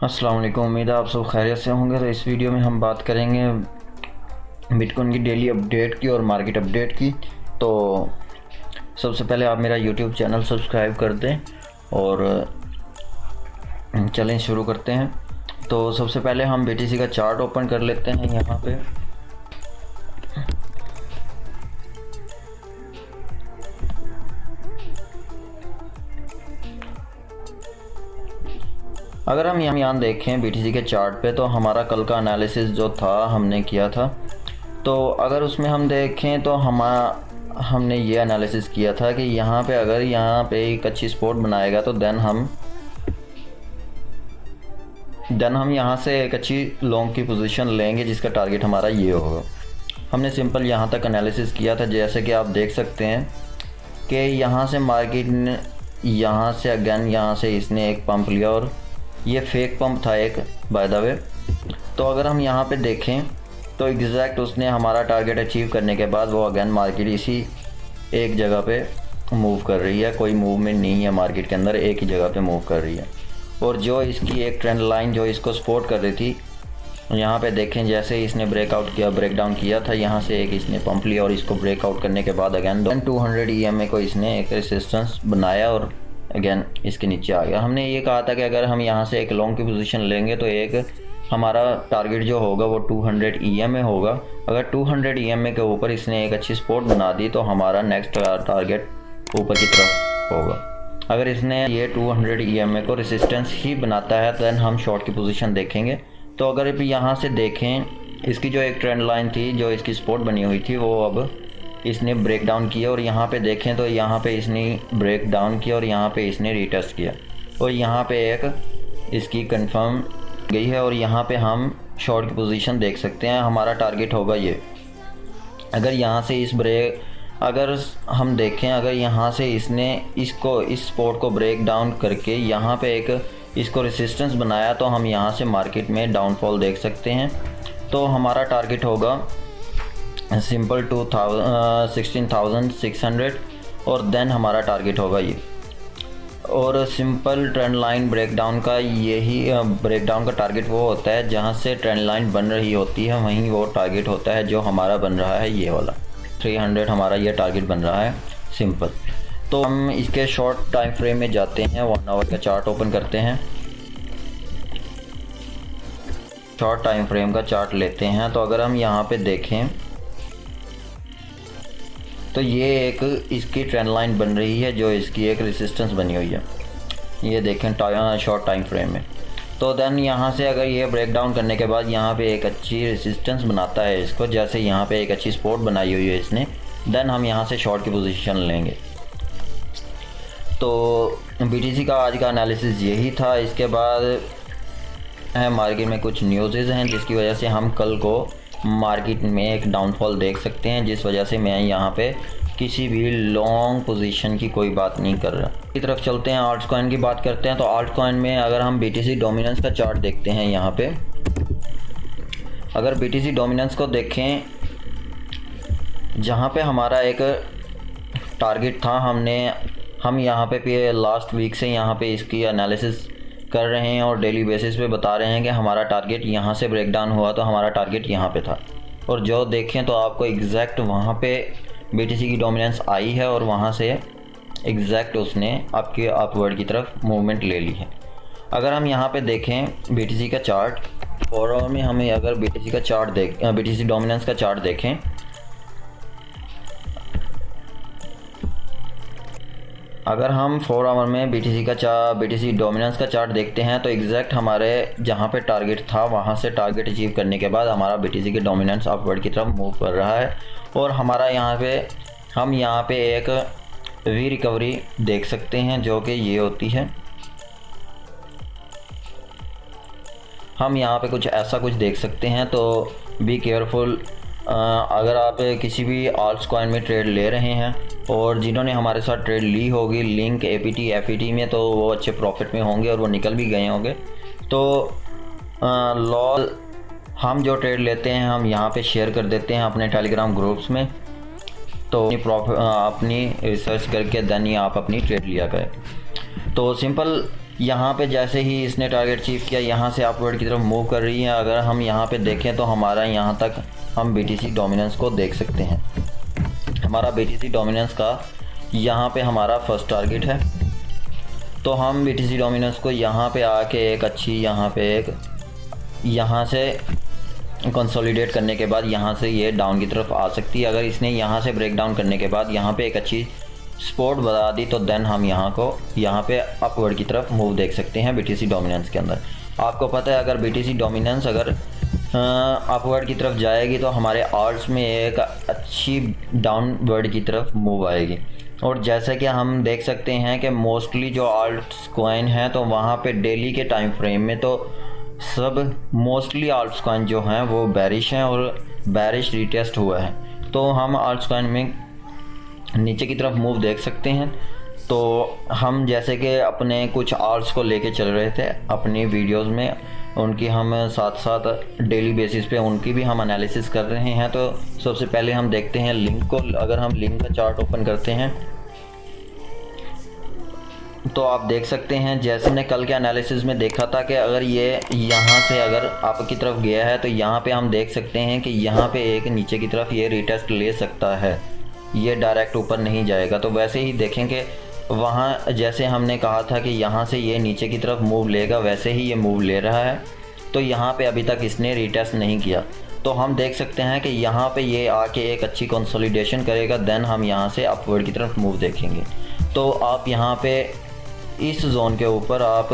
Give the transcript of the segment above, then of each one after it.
अस्सलाम वालेकुम। उम्मीद है आप सब खैरियत से होंगे। तो इस वीडियो में हम बात करेंगे बिटकॉइन की डेली अपडेट की और मार्केट अपडेट की। तो सबसे पहले आप मेरा यूट्यूब चैनल सब्सक्राइब कर दें और चलें शुरू करते हैं। तो सबसे पहले हम BTC का चार्ट ओपन कर लेते हैं यहाँ पे। अगर हम यहाँ देखें BTC के चार्ट पे, तो हमारा कल का एनालिसिस जो था हमने किया था, तो अगर उसमें हम देखें तो हमने ये एनालिसिस किया था कि यहाँ पे अगर यहाँ पे एक अच्छी सपोर्ट बनाएगा तो देन हम यहाँ से एक अच्छी लॉन्ग की पोजीशन लेंगे, जिसका टारगेट हमारा ये होगा। हमने सिंपल यहाँ तक एनालिसिस किया था। जैसे कि आप देख सकते हैं कि यहाँ से मार्केट ने यहाँ से अगेन यहाँ से इसने एक पंप लिया और ये फेक पंप था एक, बाय द वे। तो अगर हम यहाँ पे देखें तो एग्जैक्ट उसने हमारा टारगेट अचीव करने के बाद वो अगेन मार्केट इसी एक जगह पे मूव कर रही है। कोई मूवमेंट नहीं है मार्केट के अंदर, एक ही जगह पे मूव कर रही है। और जो इसकी एक ट्रेंड लाइन जो इसको सपोर्ट कर रही थी, यहाँ पे देखें जैसे इसने ब्रेकडाउन किया था, यहाँ से एक इसने पंप लिया और इसको ब्रेकआउट करने के बाद अगेन 200 EMA को इसने एक रेसिस्टेंस बनाया और अगेन इसके नीचे आ गया। हमने ये कहा था कि अगर हम यहाँ से एक लॉन्ग की पोजीशन लेंगे तो एक हमारा टारगेट जो होगा वो 200 EMA होगा। अगर 200 EMA के ऊपर इसने एक अच्छी सपोर्ट बना दी तो हमारा नेक्स्ट टारगेट ऊपर की तरफ होगा। अगर इसने ये 200 EMA को रेसिस्टेंस ही बनाता है तो देन हम शॉर्ट की पोजीशन देखेंगे। तो अगर अभी यहाँ से देखें, इसकी जो एक ट्रेंड लाइन थी, जो इसकी सपोर्ट बनी हुई थी, वो अब इसने ब्रेक डाउन किया और यहाँ पे देखें तो यहाँ पे इसने ब्रेक डाउन किया और यहाँ पे इसने रीटेस्ट किया और यहाँ पे एक इसकी कंफर्म गई है और यहाँ पे हम शॉर्ट की पोजीशन देख सकते हैं। हमारा टारगेट होगा ये। अगर यहाँ से अगर हम देखें, अगर यहाँ से इसने इस सपोर्ट को ब्रेक डाउन करके यहाँ पे एक इसको रेसिस्टेंस बनाया तो हम यहाँ से मार्केट में डाउनफॉल देख सकते हैं। तो हमारा टारगेट होगा सिंपल 16,600 और देन हमारा टारगेट होगा ये। और सिंपल ट्रेंड लाइन ब्रेकडाउन का ब्रेकडाउन का टारगेट वो होता है जहाँ से ट्रेंड लाइन बन रही होती है, वहीं वो टारगेट होता है जो हमारा बन रहा है, ये वाला 300 हमारा ये टारगेट बन रहा है सिंपल। तो हम इसके शॉर्ट टाइम फ्रेम में जाते हैं, 1 आवर का चार्ट ओपन करते हैं। शॉर्ट टाइम फ्रेम का चार्ट लेते हैं। तो अगर हम यहाँ पे देखें तो ये एक इसकी ट्रेंड लाइन बन रही है, जो इसकी एक रेसिस्टेंस बनी हुई है, ये देखें शॉर्ट टाइम फ्रेम में। तो देन यहाँ से अगर ये ब्रेक डाउन करने के बाद यहाँ पे एक अच्छी रेसिस्टेंस बनाता है इसको, जैसे यहाँ पे एक अच्छी सपोर्ट बनाई हुई है इसने, देन हम यहाँ से शॉर्ट की पोजीशन लेंगे। तो BTC का आज का एनालिसिस यही था। इसके बाद है मार्केट में कुछ न्यूज़ हैं जिसकी वजह से हम कल को मार्केट में एक डाउनफॉल देख सकते हैं, जिस वजह से मैं यहाँ पे किसी भी लॉन्ग पोजीशन की कोई बात नहीं कर रहा। की तरफ चलते हैं, आल्ट कॉइन की बात करते हैं। तो आल्ट कॉइन में अगर हम BTC डोमिनेंस का चार्ट देखते हैं, यहाँ पे अगर BTC डोमिनेंस को देखें, जहाँ पे हमारा एक टारगेट था, हम यहाँ पे लास्ट वीक से यहाँ पे इसकी एनालिसिस कर रहे हैं और डेली बेसिस पे बता रहे हैं कि हमारा टारगेट यहाँ से ब्रेक डाउन हुआ तो हमारा टारगेट यहाँ पे था। और जो देखें तो आपको एग्जैक्ट वहाँ पे BTC की डोमिनेंस आई है और वहाँ से एग्जैक्ट उसने आपके अपवर्ड की तरफ मूवमेंट ले ली है। अगर हम यहाँ पे देखें BTC का चार्ट, और में हमें अगर BTC डोमिनेंस का चार्ट देखें, अगर हम 4 आवर में BTC डोमिनेंस का चार्ट देखते हैं तो एग्जैक्ट हमारे जहाँ पे टारगेट था वहाँ से टारगेट अचीव करने के बाद हमारा BTC की डोमिनेंस अपवर्ड की तरफ मूव कर रहा है। और हमारा हम यहाँ पे एक वी रिकवरी देख सकते हैं, जो कि ये होती है। हम यहाँ पे कुछ ऐसा कुछ देख सकते हैं। तो बी केयरफुल अगर आप किसी भी आल्ट कॉइन में ट्रेड ले रहे हैं और जिन्होंने हमारे साथ ट्रेड ली होगी लिंक APT FET में, तो वो अच्छे प्रॉफिट में होंगे और वो निकल भी गए होंगे। तो लॉस हम जो ट्रेड लेते हैं हम यहाँ पे शेयर कर देते हैं अपने टेलीग्राम ग्रुप्स में। तो अपनी रिसर्च करके देन ही आप अपनी ट्रेड लिया करें। तो सिंपल यहाँ पे जैसे ही इसने टारगेट अचीव किया, यहाँ से अपवर्ड की तरफ मूव कर रही है। अगर हम यहाँ पे देखें तो हमारा यहाँ तक हम BTC डोमिनेंस को देख सकते हैं। हमारा BTC डोमिनेंस का यहाँ पे हमारा फर्स्ट टारगेट है। तो हम BTC डोमिनेंस को यहाँ पे आके एक अच्छी यहाँ से कंसोलिडेट करने के बाद यहाँ से ये डाउन की तरफ आ सकती है। अगर इसने यहाँ से ब्रेक डाउन करने के बाद यहाँ पे एक अच्छी सपोर्ट बता दी तो देन हम यहाँ पे अपवर्ड की तरफ मूव देख सकते हैं BTC डोमिनेंस के अंदर। आपको पता है अगर BTC डोमिनेंस अगर अपवर्ड की तरफ जाएगी तो हमारे आल्ट्स में एक अच्छी डाउनवर्ड की तरफ मूव आएगी। और जैसा कि हम देख सकते हैं कि मोस्टली जो आल्ट्स कॉइन हैं तो वहाँ पे डेली के टाइम फ्रेम में तो सब मोस्टली आल्ट्स कॉइन जो हैं वो बेरिश हैं और बेरिश रीटेस्ट हुआ है। तो हम आल्ट्स कॉइन में नीचे की तरफ मूव देख सकते हैं। तो हम जैसे कि अपने कुछ आल्ट्स को लेके चल रहे थे अपनी वीडियोस में, उनकी हम साथ साथ डेली बेसिस पे उनकी भी हम एनालिसिस कर रहे हैं। तो सबसे पहले हम देखते हैं लिंक को। अगर हम लिंक का चार्ट ओपन करते हैं तो आप देख सकते हैं जैसे हमने कल के एनालिसिस में देखा था कि अगर ये यहाँ से अगर अप की तरफ गया है तो यहाँ पे हम देख सकते हैं कि यहाँ पे एक नीचे की तरफ ये रीटेस्ट ले सकता है, ये डायरेक्ट ऊपर नहीं जाएगा। तो वैसे ही देखेंगे वहाँ जैसे हमने कहा था कि यहाँ से ये नीचे की तरफ मूव लेगा, वैसे ही ये मूव ले रहा है। तो यहाँ पे अभी तक इसने रीटेस्ट नहीं किया। तो हम देख सकते हैं कि यहाँ पे ये आके एक अच्छी कंसोलिडेशन करेगा, देन हम यहाँ से अपवर्ड की तरफ मूव देखेंगे। तो आप यहाँ पे इस जोन के ऊपर आप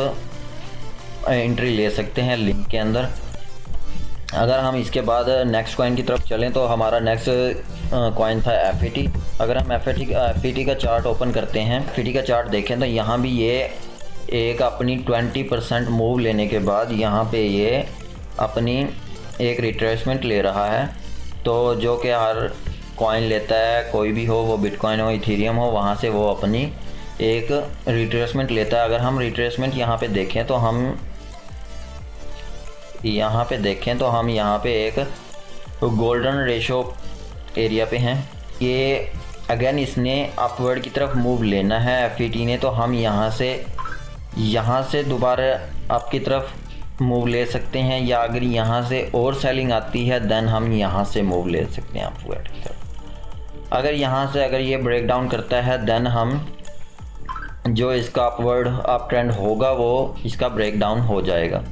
एंट्री ले सकते हैं लिंक के अंदर। अगर हम इसके बाद नेक्स्ट कॉइन की तरफ चलें तो हमारा नेक्स्ट कॉइन था FET। अगर हम FET का चार्ट ओपन करते हैं, FET का चार्ट देखें तो यहाँ भी ये एक अपनी 20% मूव लेने के बाद यहाँ पे ये अपनी एक रिट्रेसमेंट ले रहा है। तो जो कि हर कॉइन लेता है, कोई भी हो, वो बिटकॉइन हो, इथेरियम हो, वहाँ से वो अपनी एक रिट्रेसमेंट लेता है। अगर हम रिट्रेसमेंट यहाँ पे देखें तो हम यहाँ पे एक गोल्डन रेशो एरिया पे हैं। ये अगेन इसने अपवर्ड की तरफ मूव लेना है FET ने, तो हम यहाँ से दोबारा अप की तरफ मूव ले सकते हैं, या अगर यहाँ से और सेलिंग आती है देन हम यहाँ से मूव ले सकते हैं अपवर्ड की तरफ। अगर यहाँ से अगर ये ब्रेक डाउन करता है देन हम जो इसका अपवर्ड अप ट्रेंड होगा वो इसका ब्रेक डाउन हो जाएगा,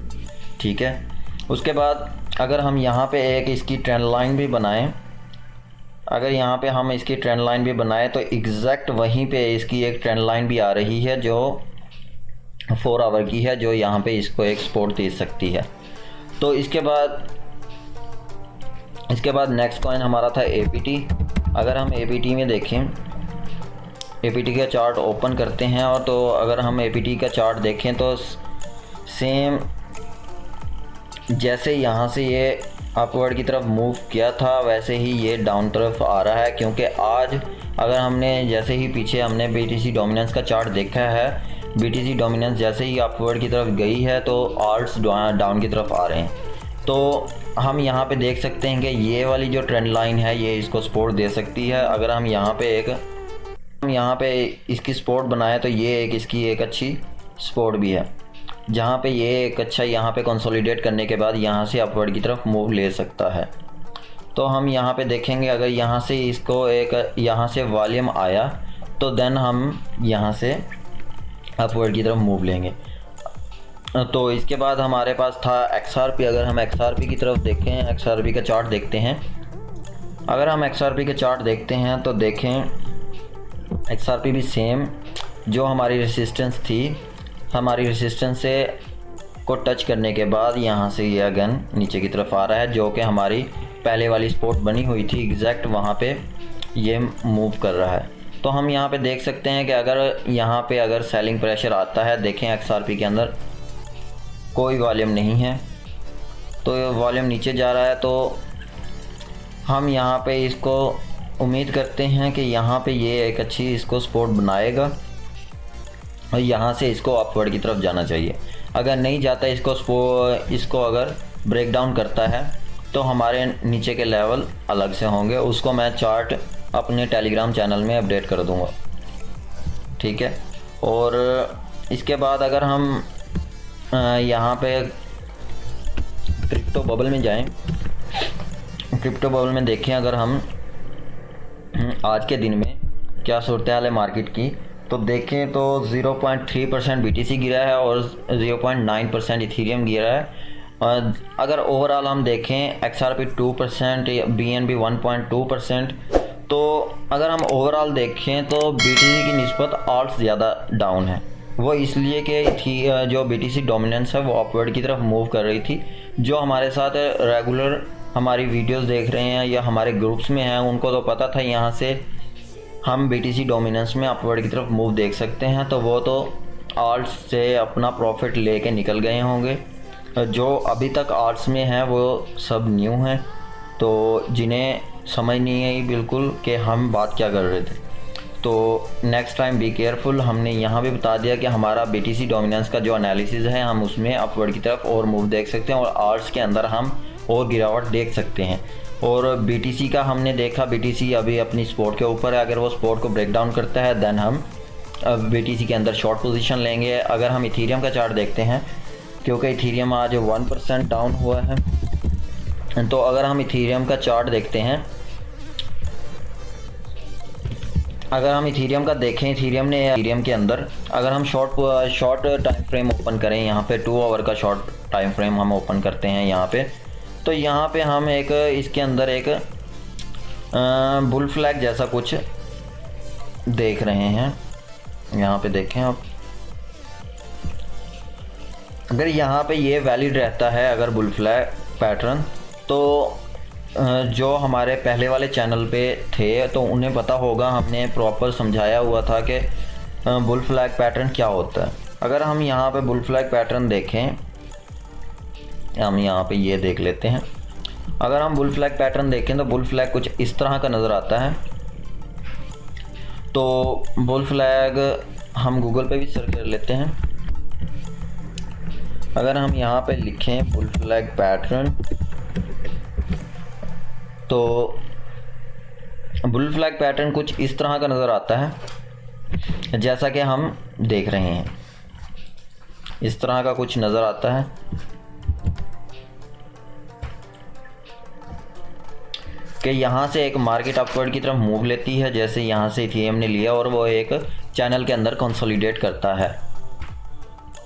ठीक है। उसके बाद अगर हम यहाँ पे एक इसकी ट्रेंड लाइन भी बनाएं, अगर यहाँ पे हम इसकी ट्रेंड लाइन भी बनाएं तो एग्जैक्ट वहीं पे इसकी एक ट्रेंड लाइन भी आ रही है जो 4 आवर की है, जो यहाँ पे इसको एक सपोर्ट दे सकती है। तो इसके बाद नेक्स्ट कॉइन हमारा था APT। अगर हम APT में देखें, APT का चार्ट ओपन करते हैं और तो अगर हम APT का चार्ट देखें तो सेम जैसे यहाँ से ये अपवर्ड की तरफ मूव किया था वैसे ही ये डाउन तरफ आ रहा है। क्योंकि आज अगर हमने जैसे ही पीछे हमने BTC डोमिनेंस का चार्ट देखा है, BTC डोमिनेंस जैसे ही अपवर्ड की तरफ गई है तो आल्ट्स डाउन की तरफ आ रहे हैं। तो हम यहाँ पे देख सकते हैं कि ये वाली जो ट्रेंड लाइन है ये इसको सपोर्ट दे सकती है। अगर हम यहाँ पे इसकी सपोर्ट बनाए तो ये एक इसकी एक अच्छी सपोर्ट भी है, जहाँ पे ये एक अच्छा यहाँ पे कंसोलिडेट करने के बाद यहाँ से अपवर्ड की तरफ मूव ले सकता है। तो हम यहाँ पे देखेंगे अगर यहाँ से इसको एक यहाँ से वॉल्यूम आया तो देन हम यहाँ से अपवर्ड की तरफ मूव लेंगे। तो इसके बाद हमारे पास था XRP। अगर हम XRP की तरफ देखें, XRP का चार्ट देखते हैं। अगर हम XRP का चार्ट देखते हैं तो देखें XRP भी सेम जो हमारी रेसिस्टेंस थी, हमारी रेसिस्टेंस से को टच करने के बाद यहाँ से ये अगेन नीचे की तरफ आ रहा है, जो कि हमारी पहले वाली सपोर्ट बनी हुई थी एग्जैक्ट वहाँ पे ये मूव कर रहा है। तो हम यहाँ पे देख सकते हैं कि अगर यहाँ पे अगर सेलिंग प्रेशर आता है, देखें XRP के अंदर कोई वॉल्यूम नहीं है, तो वॉल्यूम नीचे जा रहा है। तो हम यहाँ पे इसको उम्मीद करते हैं कि यहाँ पे ये एक अच्छी इसको सपोर्ट बनाएगा और यहाँ से इसको अपवर्ड की तरफ जाना चाहिए। अगर नहीं जाता इसको अगर ब्रेक डाउन करता है तो हमारे नीचे के लेवल अलग से होंगे, उसको मैं चार्ट अपने टेलीग्राम चैनल में अपडेट कर दूँगा, ठीक है। और इसके बाद अगर हम यहाँ पे क्रिप्टो बबल में जाएं, क्रिप्टो बबल में देखें अगर हम आज के दिन में क्या सूरत हाल है मार्केट की, तो देखें तो 0.3% BTC गिरा है और 0.9% इथेरियम गिरा है। और अगर ओवरऑल हम देखें XRP 2%, BNB 1.2%। तो अगर हम ओवरऑल देखें तो BTC की निस्बत आल्ट्स ज़्यादा डाउन है। वो इसलिए कि जो BTC डोमिनेंस है वो अपवर्ड की तरफ मूव कर रही थी। जो हमारे साथ रेगुलर हमारी वीडियोस देख रहे हैं या हमारे ग्रुप्स में हैं उनको तो पता था यहाँ से हम BTC डोमिनेंस में अपवर्ड की तरफ मूव देख सकते हैं। तो वो तो आल्ट्स से अपना प्रॉफिट लेके निकल गए होंगे। जो अभी तक आल्ट्स में हैं वो सब न्यू हैं, तो जिन्हें समझ नहीं आई बिल्कुल कि हम बात क्या कर रहे थे। तो नेक्स्ट टाइम बी केयरफुल। हमने यहाँ भी बता दिया कि हमारा BTC डोमिनेंस का जो एनालिसिस है हम उसमें अपवर्ड की तरफ और मूव देख सकते हैं और आल्ट्स के अंदर हम और गिरावट देख सकते हैं। और BTC का हमने देखा, BTC अभी अपनी सपोर्ट के ऊपर है। अगर वो सपोर्ट को ब्रेक डाउन करता है देन हम BTC के अंदर शॉर्ट पोजीशन लेंगे। अगर हम इथेरियम का चार्ट देखते हैं, क्योंकि इथेरियम आज 1% डाउन हुआ है, तो अगर हम इथेरियम का चार्ट देखते हैं, अगर हम इथेरियम का देखें, इथेरियम के अंदर अगर हम शॉर्ट टाइम फ्रेम ओपन करें, यहाँ पे 2 आवर का शॉर्ट टाइम फ्रेम हम ओपन करते हैं यहाँ पे, तो यहाँ पे हम एक इसके अंदर एक बुल फ्लैग जैसा कुछ देख रहे हैं। यहाँ पे देखें आप, अगर यहाँ पे ये वैलिड रहता है अगर बुल फ्लैग पैटर्न, तो जो हमारे पहले वाले चैनल पे थे तो उन्हें पता होगा, हमने प्रॉपर समझाया हुआ था कि बुल फ्लैग पैटर्न क्या होता है। अगर हम यहाँ पे बुल फ्लैग पैटर्न देखें, हम यहाँ पे ये देख लेते हैं। अगर हम बुल फ्लैग पैटर्न देखें तो बुल फ्लैग कुछ इस तरह का नज़र आता है। तो बुल फ्लैग हम गूगल पे भी सर्च कर लेते हैं। अगर हम यहाँ पे लिखें बुल फ्लैग पैटर्न, तो बुल फ्लैग पैटर्न कुछ इस तरह का नज़र आता है जैसा कि हम देख रहे हैं। इस तरह का कुछ नज़र आता है कि यहाँ से एक मार्केट अपवर्ड की तरफ मूव लेती है, जैसे यहाँ से इथेरियम ने लिया और वो एक चैनल के अंदर कंसोलिडेट करता है।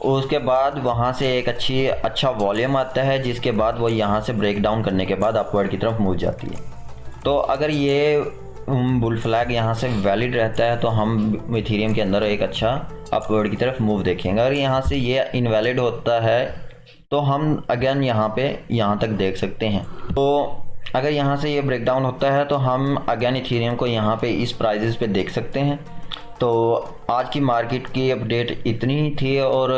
उसके बाद वहाँ से एक अच्छा वॉल्यूम आता है, जिसके बाद वो यहाँ से ब्रेक डाउन करने के बाद अपवर्ड की तरफ मूव जाती है। तो अगर ये बुल फ्लैग यहाँ से वैलिड रहता है तो हम इथेरियम के अंदर एक अच्छा अपवर्ड की तरफ मूव देखेंगे। अगर यहाँ से ये इनवैलिड होता है तो हम अगेन यहाँ तक देख सकते हैं। तो अगर यहाँ से ये ब्रेक डाउन होता है तो हम अगेन इथेरियम को यहाँ पे इस प्राइजेस पे देख सकते हैं। तो आज की मार्केट की अपडेट इतनी ही थी, और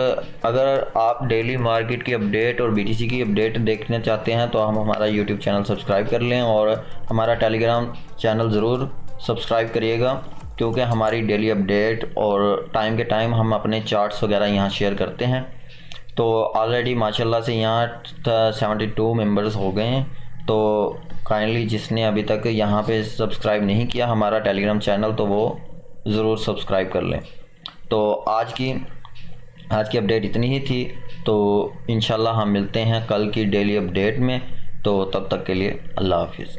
अगर आप डेली मार्केट की अपडेट और BTC की अपडेट देखना चाहते हैं तो हम हमारा YouTube चैनल सब्सक्राइब कर लें और हमारा टेलीग्राम चैनल ज़रूर सब्सक्राइब करिएगा, क्योंकि हमारी डेली अपडेट और टाइम के टाइम हम अपने चार्ट्स वगैरह यहाँ शेयर करते हैं। तो ऑलरेडी माशाल्लाह से यहाँ 72 मेंबर्स हो गए हैं। तो काइंडली जिसने अभी तक यहाँ पे सब्सक्राइब नहीं किया हमारा टेलीग्राम चैनल, तो वो ज़रूर सब्सक्राइब कर लें। तो आज की अपडेट इतनी ही थी। तो इंशाल्लाह हम मिलते हैं कल की डेली अपडेट में। तो तब तक के लिए अल्लाह हाफिज़।